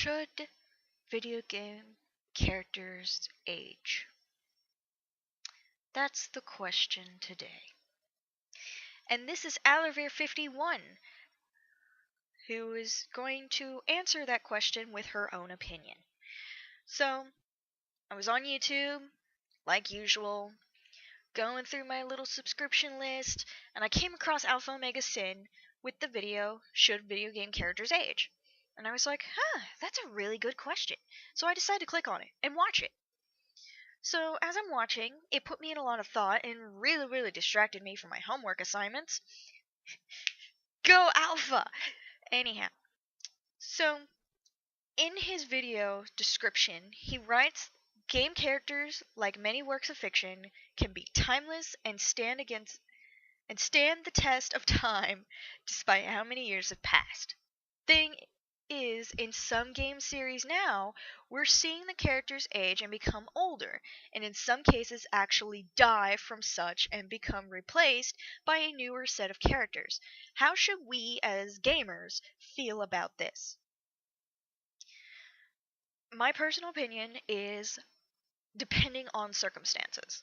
Should video game characters age? That's the question today. And this is Alavir51, who is going to answer that question with her own opinion. So, I was on YouTube, like usual, going through my little subscription list, and I came across AlphaOmegaSin with the video, Should Video Game Characters Age? And I was like, that's a really good question. So I decided to click on it and watch it. So as I'm watching, it put me in a lot of thought and really distracted me from my homework assignments. Go Alpha! Anyhow, so in his video description, he writes, game characters, like many works of fiction, can be timeless and stand the test of time despite how many years have passed. Thing is, in some game series now, we're seeing the characters age and become older, and in some cases actually die from such and become replaced by a newer set of characters. How should we as gamers feel about this? My personal opinion is depending on circumstances.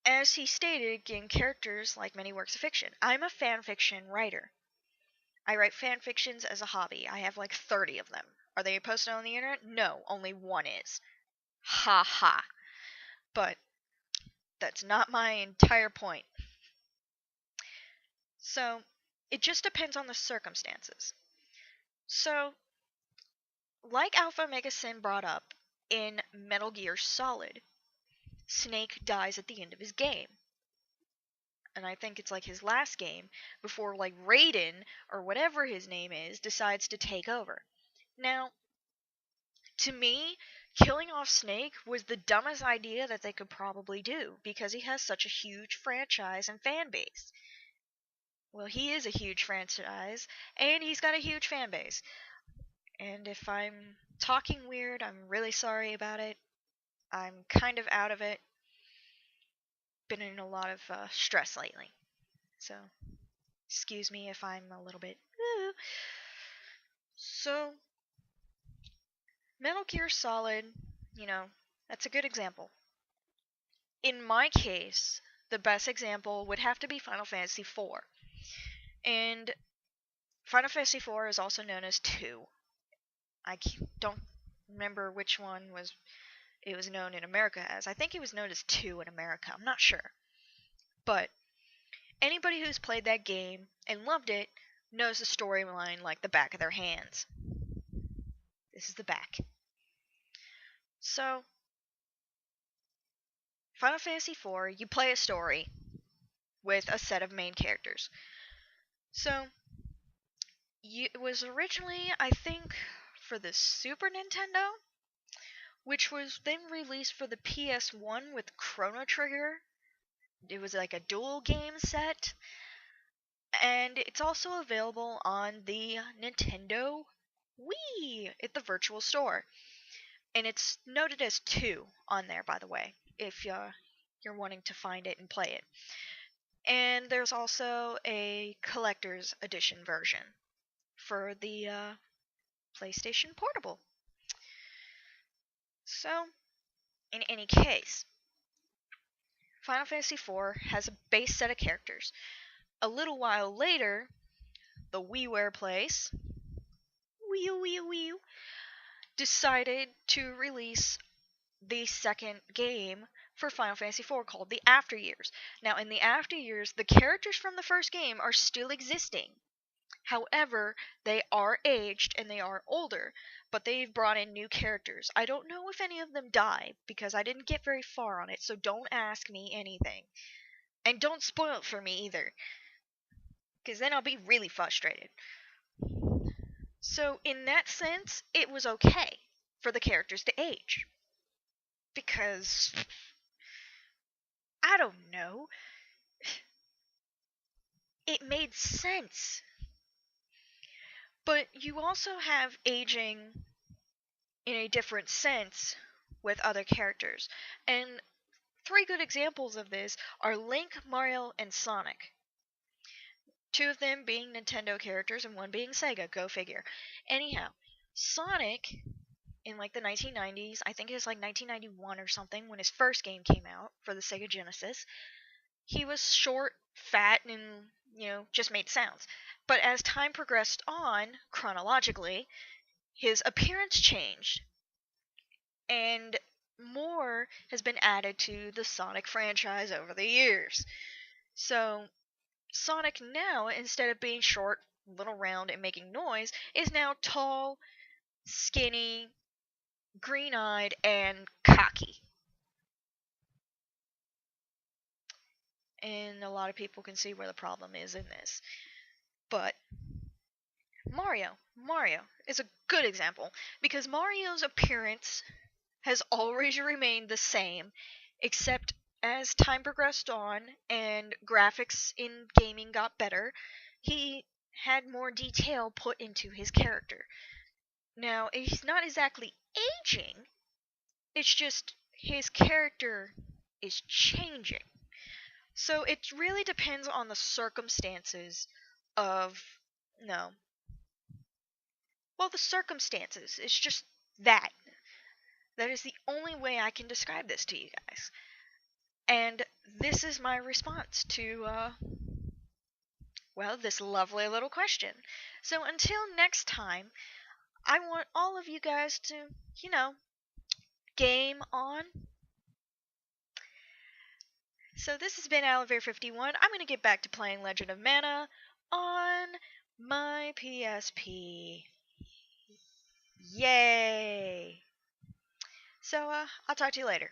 As he stated, game characters like many works of fiction. I'm a fanfiction writer. I write fan fictions as a hobby. I have like 30 of them. Are they posted on the internet? No, only one is. Ha ha. But that's not my entire point. So, it just depends on the circumstances. So, like AlphaOmegaSin brought up, in Metal Gear Solid, Snake dies at the end of his game. And I think it's like his last game, before like Raiden, or whatever his name is, decides to take over. Now, to me, killing off Snake was the dumbest idea that they could probably do, because he has such a huge franchise and fan base. Well, he is a huge franchise, and he's got a huge fan base. And if I'm talking weird, I'm really sorry about it. I'm kind of out of it. Been in a lot of stress lately. So, excuse me if I'm a little bit... So, Metal Gear Solid, that's a good example. In my case, the best example would have to be Final Fantasy IV. And Final Fantasy IV is also known as 2. I don't remember which one it was known in America as. I think it was known as 2 in America. I'm not sure. But anybody who's played that game and loved it knows the storyline like the back of their hands. This is the back. So, Final Fantasy IV, you play a story with a set of main characters. So, it was originally, I think, for the Super Nintendo, which was then released for the PS1 with Chrono Trigger. It was like a dual game set. And it's also available on the Nintendo Wii at the Virtual Store. And it's noted as 2 on there, by the way, if you're wanting to find it and play it. And there's also a collector's edition version for the PlayStation Portable. So, in any case, Final Fantasy IV has a base set of characters. A little while later, the WiiWare place, Wii U, decided to release the second game for Final Fantasy IV called the After Years. Now, in the After Years, the characters from the first game are still existing. However, they are aged and they are older, but they've brought in new characters. I don't know if any of them die, because I didn't get very far on it, so don't ask me anything. And don't spoil it for me either, because then I'll be really frustrated. So, in that sense, it was okay for the characters to age. Because, I don't know, it made sense. But you also have aging in a different sense with other characters. And 3 good examples of this are Link, Mario, and Sonic. 2 of them being Nintendo characters and 1 being Sega, go figure. Anyhow, Sonic in like the 1990s, I think it was like 1991 or something when his first game came out for the Sega Genesis. He was short, fat, and just made sounds. But as time progressed on, chronologically, his appearance changed, and more has been added to the Sonic franchise over the years. So, Sonic now, instead of being short, little round, and making noise, is now tall, skinny, green eyed, and cocky. And a lot of people can see where the problem is in this. But Mario is a good example because Mario's appearance has always remained the same, except as time progressed on and graphics in gaming got better, he had more detail put into his character. Now, he's not exactly aging, it's just his character is changing. So it really depends on the circumstances of. No. Well, the circumstances. It's just that. That is the only way I can describe this to you guys. And this is my response to, well, this lovely little question. So until next time, I want all of you guys to, game on. So this has been AlphaOmegaSin. I'm going to get back to playing Legend of Mana on my PSP. Yay! So, I'll talk to you later.